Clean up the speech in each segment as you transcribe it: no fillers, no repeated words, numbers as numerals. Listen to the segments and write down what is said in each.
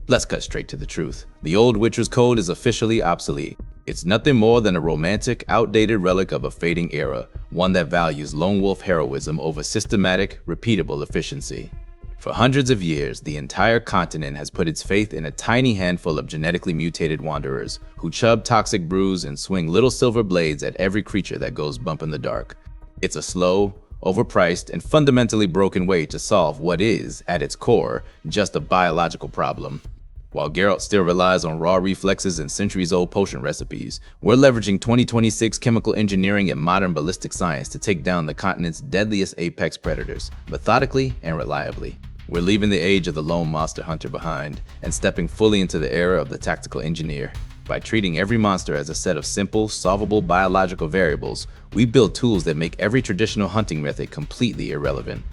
Let's cut straight to the truth. The old Witcher's code is officially obsolete. It's nothing more than a romantic, outdated relic of a fading era, one that values lone wolf heroism over systematic, repeatable efficiency. For hundreds of years, the entire continent has put its faith in a tiny handful of genetically mutated wanderers who chug toxic brews and swing little silver blades at every creature that goes bump in the dark. It's a slow, overpriced, and fundamentally broken way to solve what is, at its core, just a biological problem. While Geralt still relies on raw reflexes and centuries-old potion recipes, we're leveraging 2026 chemical engineering and modern ballistic science to take down the continent's deadliest apex predators, methodically and reliably. We're leaving the age of the lone monster hunter behind and stepping fully into the era of the tactical engineer. By treating every monster as a set of simple, solvable biological variables, we build tools that make every traditional hunting method completely irrelevant.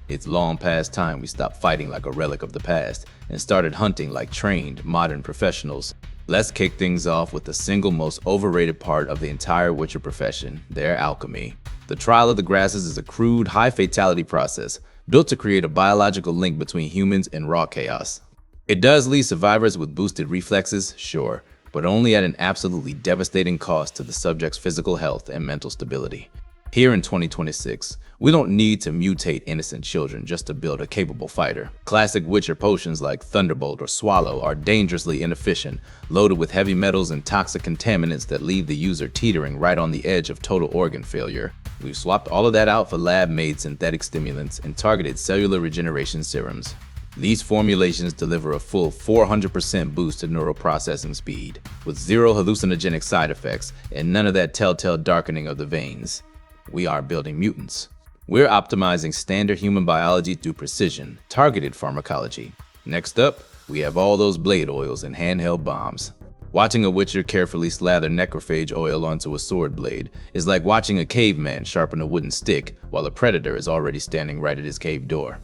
It's long past time we stopped fighting like a relic of the past and started hunting like trained, modern professionals. Let's kick things off with the single most overrated part of the entire Witcher profession, their alchemy. The Trial of the Grasses is a crude, high-fatality process built to create a biological link between humans and raw chaos. It does leave survivors with boosted reflexes, sure, but only at an absolutely devastating cost to the subject's physical health and mental stability. Here in 2026, we don't need to mutate innocent children just to build a capable fighter. Classic Witcher potions like Thunderbolt or Swallow are dangerously inefficient, loaded with heavy metals and toxic contaminants that leave the user teetering right on the edge of total organ failure. We've swapped all of that out for lab-made synthetic stimulants and targeted cellular regeneration serums. These formulations deliver a full 400% boost to neural processing speed, with zero hallucinogenic side effects and none of that telltale darkening of the veins. We are building mutants. We're optimizing standard human biology through precision, targeted pharmacology. Next up, we have all those blade oils and handheld bombs. Watching a Witcher carefully slather necrophage oil onto a sword blade is like watching a caveman sharpen a wooden stick while a predator is already standing right at his cave door.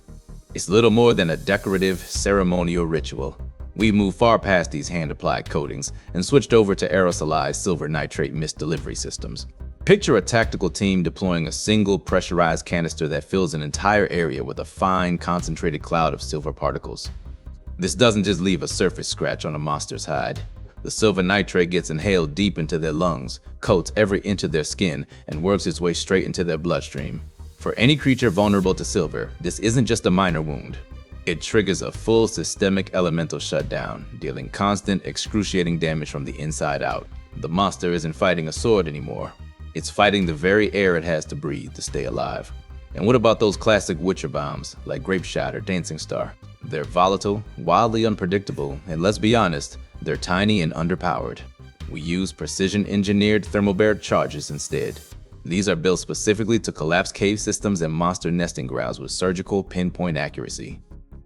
It's little more than a decorative, ceremonial ritual. We've moved far past these hand-applied coatings and switched over to aerosolized silver nitrate mist delivery systems. Picture a tactical team deploying a single pressurized canister that fills an entire area with a fine, concentrated cloud of silver particles. This doesn't just leave a surface scratch on a monster's hide. The silver nitrate gets inhaled deep into their lungs, coats every inch of their skin, and works its way straight into their bloodstream. For any creature vulnerable to silver, this isn't just a minor wound. It triggers a full systemic elemental shutdown, dealing constant, excruciating damage from the inside out. The monster isn't fighting a sword anymore. It's fighting the very air it has to breathe to stay alive. And what about those classic Witcher bombs, like Grape Shot or Dancing Star? They're volatile, wildly unpredictable, and let's be honest, they're tiny and underpowered. We use precision-engineered thermobaric charges instead. These are built specifically to collapse cave systems and monster nesting grounds with surgical, pinpoint accuracy.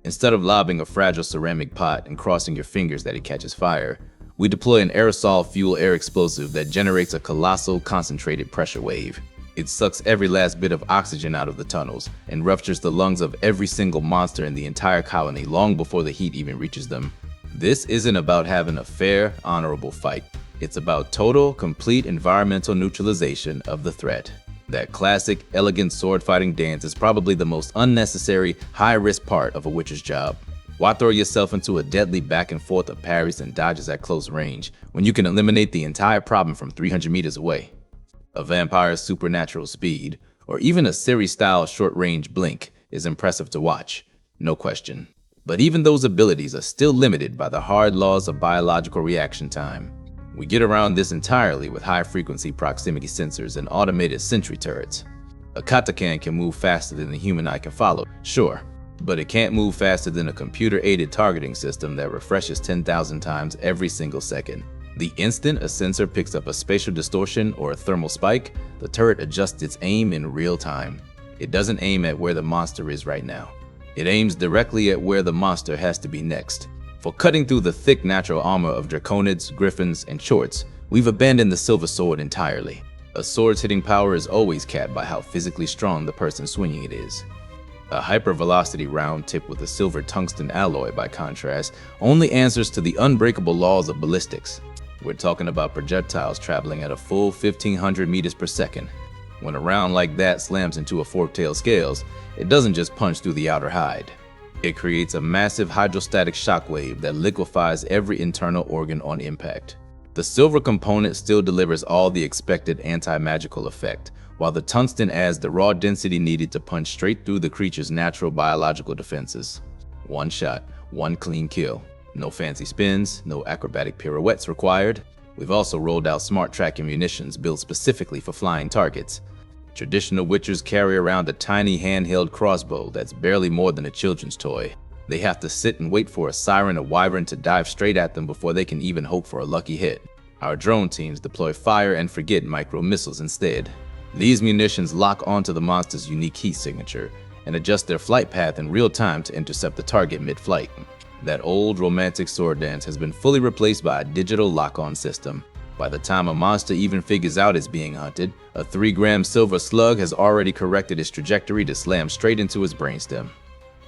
Instead of lobbing a fragile ceramic pot and crossing your fingers that it catches fire, we deploy an aerosol fuel air explosive that generates a colossal concentrated pressure wave. It sucks every last bit of oxygen out of the tunnels and ruptures the lungs of every single monster in the entire colony long before the heat even reaches them. This isn't about having a fair, honorable fight. It's about total, complete environmental neutralization of the threat. That classic, elegant sword-fighting dance is probably the most unnecessary, high-risk part of a Witcher's job. Why throw yourself into a deadly back and forth of parries and dodges at close range when you can eliminate the entire problem from 300 meters away? A vampire's supernatural speed, or even a Ciri-style short-range blink, is impressive to watch, no question. But even those abilities are still limited by the hard laws of biological reaction time. We get around this entirely with high-frequency proximity sensors and automated sentry turrets. A Katakan can move faster than the human eye can follow, sure, but it can't move faster than a computer-aided targeting system that refreshes 10,000 times every single second. The instant a sensor picks up a spatial distortion or a thermal spike, the turret adjusts its aim in real time. It doesn't aim at where the monster is right now. It aims directly at where the monster has to be next. For cutting through the thick natural armor of draconids, griffins, and chorts, we've abandoned the silver sword entirely. A sword's hitting power is always capped by how physically strong the person swinging it is. A hypervelocity round tipped with a silver tungsten alloy, by contrast, only answers to the unbreakable laws of ballistics. We're talking about projectiles traveling at a full 1,500 meters per second. When a round like that slams into a fork-tailed scales, it doesn't just punch through the outer hide. It creates a massive hydrostatic shockwave that liquefies every internal organ on impact. The silver component still delivers all the expected anti-magical effect, while the tungsten adds the raw density needed to punch straight through the creature's natural biological defenses. One shot, one clean kill. No fancy spins, no acrobatic pirouettes required. We've also rolled out smart tracking munitions built specifically for flying targets. Traditional witchers carry around a tiny handheld crossbow that's barely more than a children's toy. They have to sit and wait for a siren or wyvern to dive straight at them before they can even hope for a lucky hit. Our drone teams deploy fire and forget micro missiles instead. These munitions lock onto the monster's unique heat signature and adjust their flight path in real time to intercept the target mid-flight. That old romantic sword dance has been fully replaced by a digital lock-on system. By the time a monster even figures out it's being hunted, a 3-gram silver slug has already corrected its trajectory to slam straight into its brainstem.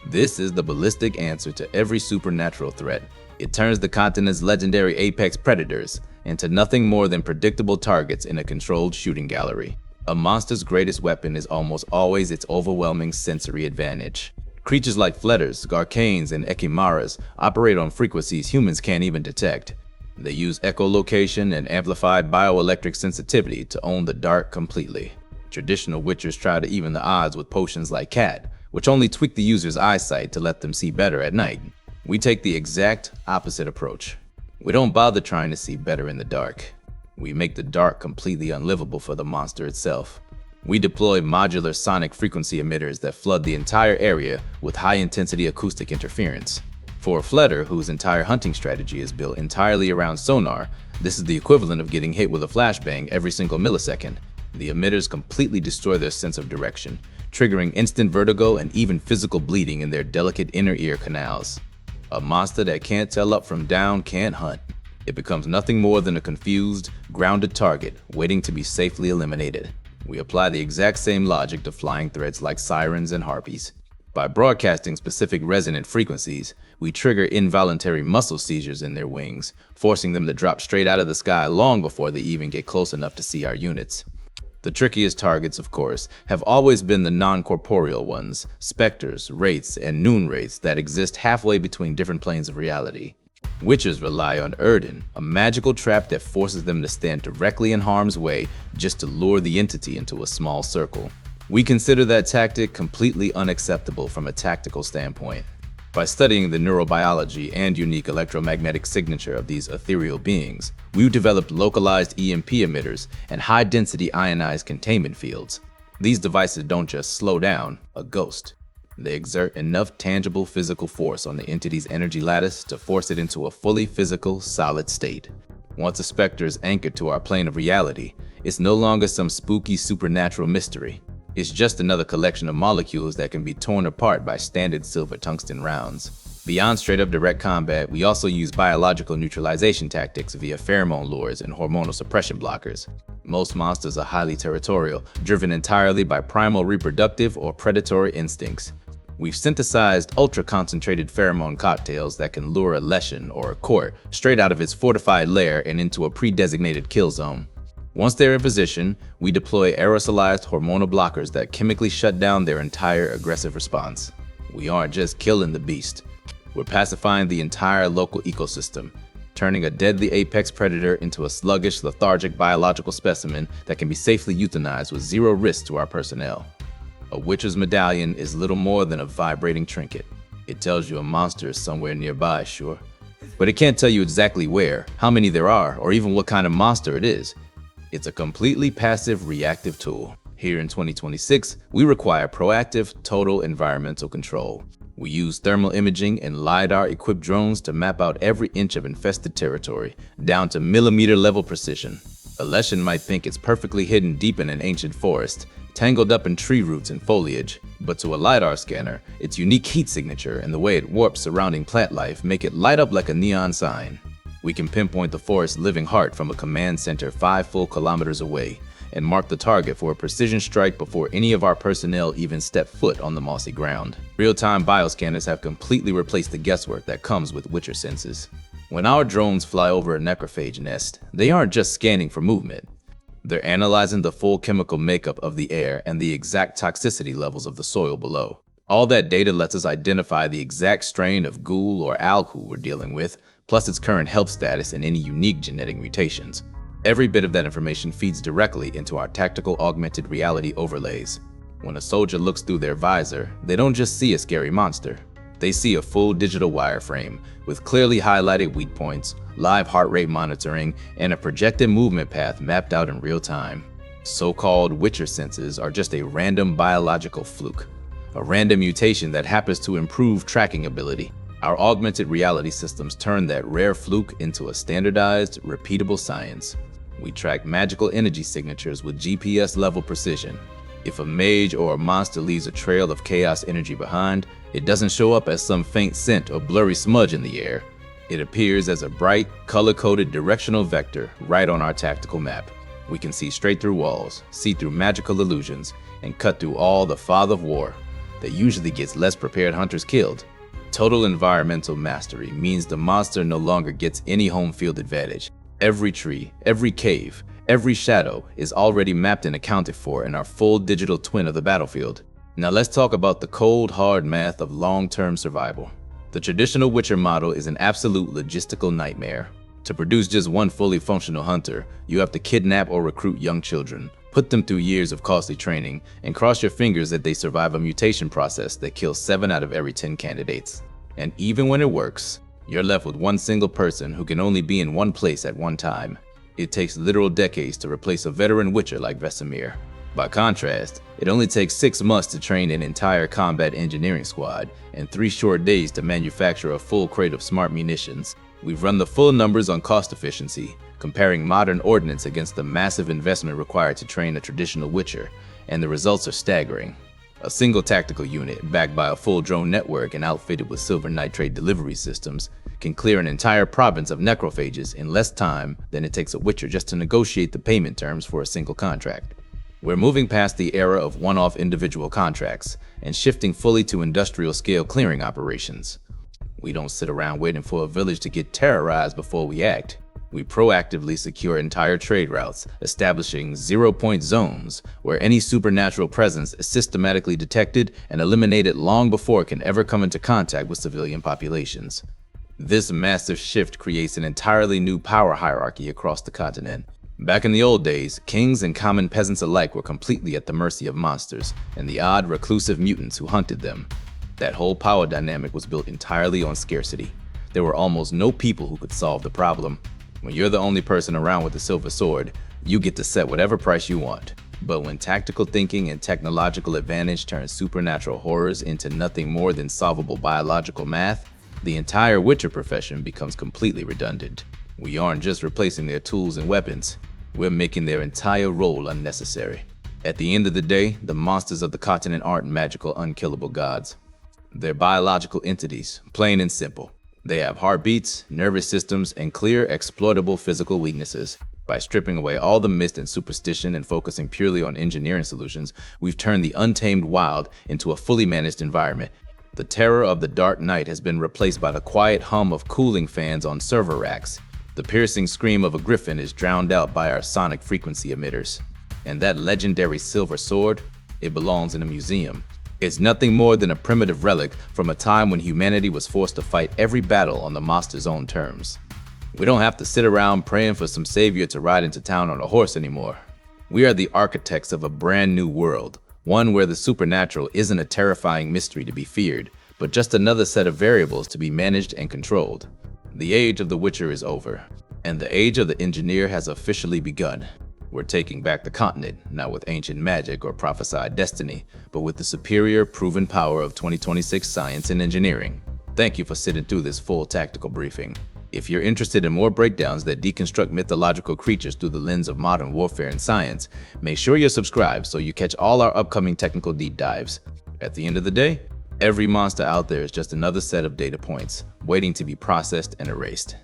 This is the ballistic answer to every supernatural threat. It turns the continent's legendary apex predators into nothing more than predictable targets in a controlled shooting gallery. A monster's greatest weapon is almost always its overwhelming sensory advantage. Creatures like fletters, garcanes, and echimaras operate on frequencies humans can't even detect. They use echolocation and amplified bioelectric sensitivity to own the dark completely. Traditional witchers try to even the odds with potions like Cat, which only tweak the user's eyesight to let them see better at night. We take the exact opposite approach. We don't bother trying to see better in the dark. We make the dark completely unlivable for the monster itself. We deploy modular sonic frequency emitters that flood the entire area with high-intensity acoustic interference. For a fletter whose entire hunting strategy is built entirely around sonar, this is the equivalent of getting hit with a flashbang every single millisecond. The emitters completely destroy their sense of direction, triggering instant vertigo and even physical bleeding in their delicate inner ear canals. A monster that can't tell up from down can't hunt. It becomes nothing more than a confused, grounded target waiting to be safely eliminated. We apply the exact same logic to flying threats like sirens and harpies. By broadcasting specific resonant frequencies, we trigger involuntary muscle seizures in their wings, forcing them to drop straight out of the sky long before they even get close enough to see our units. The trickiest targets, of course, have always been the non-corporeal ones, specters, wraiths, and noon wraiths that exist halfway between different planes of reality. Witchers rely on Erden, a magical trap that forces them to stand directly in harm's way just to lure the entity into a small circle. We consider that tactic completely unacceptable from a tactical standpoint. By studying the neurobiology and unique electromagnetic signature of these ethereal beings, we've developed localized EMP emitters and high-density ionized containment fields. These devices don't just slow down a ghost. They exert enough tangible physical force on the entity's energy lattice to force it into a fully physical, solid state. Once a specter is anchored to our plane of reality, it's no longer some spooky supernatural mystery. It's just another collection of molecules that can be torn apart by standard silver tungsten rounds. Beyond straight-up direct combat, we also use biological neutralization tactics via pheromone lures and hormonal suppression blockers. Most monsters are highly territorial, driven entirely by primal reproductive or predatory instincts. We've synthesized ultra-concentrated pheromone cocktails that can lure a leshen or a court straight out of its fortified lair and into a pre-designated kill zone. Once they're in position, we deploy aerosolized hormonal blockers that chemically shut down their entire aggressive response. We aren't just killing the beast. We're pacifying the entire local ecosystem, turning a deadly apex predator into a sluggish, lethargic biological specimen that can be safely euthanized with zero risk to our personnel. A Witcher's medallion is little more than a vibrating trinket. It tells you a monster is somewhere nearby, sure, but it can't tell you exactly where, how many there are, or even what kind of monster it is. It's a completely passive, reactive tool. Here in 2026, we require proactive, total environmental control. We use thermal imaging and LiDAR-equipped drones to map out every inch of infested territory, down to millimeter-level precision. A leshen might think it's perfectly hidden deep in an ancient forest, tangled up in tree roots and foliage, but to a LiDAR scanner, its unique heat signature and the way it warps surrounding plant life make it light up like a neon sign. We can pinpoint the forest's living heart from a command center 5 full kilometers away and mark the target for a precision strike before any of our personnel even step foot on the mossy ground. Real-time bioscanners have completely replaced the guesswork that comes with Witcher senses. When our drones fly over a necrophage nest, they aren't just scanning for movement. They're analyzing the full chemical makeup of the air and the exact toxicity levels of the soil below. All that data lets us identify the exact strain of ghoul or alghoul we're dealing with, plus its current health status and any unique genetic mutations. Every bit of that information feeds directly into our tactical augmented reality overlays. When a soldier looks through their visor, they don't just see a scary monster. They see a full digital wireframe with clearly highlighted weak points, live heart rate monitoring, and a projected movement path mapped out in real time. So-called Witcher senses are just a random biological fluke, a random mutation that happens to improve tracking ability. Our augmented reality systems turn that rare fluke into a standardized, repeatable science. We track magical energy signatures with GPS-level precision. If a mage or a monster leaves a trail of chaos energy behind, it doesn't show up as some faint scent or blurry smudge in the air. It appears as a bright, color-coded directional vector right on our tactical map. We can see straight through walls, see through magical illusions, and cut through all the fog of war that usually gets less prepared hunters killed. Total environmental mastery means the monster no longer gets any home field advantage. Every tree, every cave, every shadow is already mapped and accounted for in our full digital twin of the battlefield. Now let's talk about the cold, hard math of long-term survival. The traditional Witcher model is an absolute logistical nightmare. To produce just one fully functional hunter, you have to kidnap or recruit young children, put them through years of costly training, and cross your fingers that they survive a mutation process that kills 7 out of every 10 candidates. And even when it works, you're left with one single person who can only be in one place at one time. It takes literal decades to replace a veteran Witcher like Vesemir. By contrast, it only takes 6 months to train an entire combat engineering squad and 3 short days to manufacture a full crate of smart munitions. We've run the full numbers on cost efficiency, comparing modern ordnance against the massive investment required to train a traditional Witcher, and the results are staggering. A single tactical unit, backed by a full drone network and outfitted with silver nitrate delivery systems, can clear an entire province of necrophages in less time than it takes a Witcher just to negotiate the payment terms for a single contract. We're moving past the era of one-off individual contracts and shifting fully to industrial-scale clearing operations. We don't sit around waiting for a village to get terrorized before we act. We proactively secure entire trade routes, establishing zero-point zones where any supernatural presence is systematically detected and eliminated long before it can ever come into contact with civilian populations. This massive shift creates an entirely new power hierarchy across the continent. Back in the old days, kings and common peasants alike were completely at the mercy of monsters and the odd reclusive mutants who hunted them. That whole power dynamic was built entirely on scarcity. There were almost no people who could solve the problem. When you're the only person around with a silver sword, you get to set whatever price you want. But when tactical thinking and technological advantage turn supernatural horrors into nothing more than solvable biological math, the entire Witcher profession becomes completely redundant. We aren't just replacing their tools and weapons, we're making their entire role unnecessary. At the end of the day, the monsters of the continent aren't magical, unkillable gods. They're biological entities, plain and simple. They have heartbeats, nervous systems, and clear, exploitable physical weaknesses. By stripping away all the myth and superstition and focusing purely on engineering solutions, we've turned the untamed wild into a fully managed environment. The terror of the dark night has been replaced by the quiet hum of cooling fans on server racks. The piercing scream of a griffin is drowned out by our sonic frequency emitters. And that legendary silver sword, it belongs in a museum. It's nothing more than a primitive relic from a time when humanity was forced to fight every battle on the monster's own terms. We don't have to sit around praying for some savior to ride into town on a horse anymore. We are the architects of a brand new world, one where the supernatural isn't a terrifying mystery to be feared, but just another set of variables to be managed and controlled. The age of the Witcher is over, and the age of the engineer has officially begun. We're taking back the continent, not with ancient magic or prophesied destiny, but with the superior, proven power of 2026 science and engineering. Thank you for sitting through this full tactical briefing. If you're interested in more breakdowns that deconstruct mythological creatures through the lens of modern warfare and science, make sure you're subscribed so you catch all our upcoming technical deep dives. At the end of the day, every monster out there is just another set of data points, waiting to be processed and erased.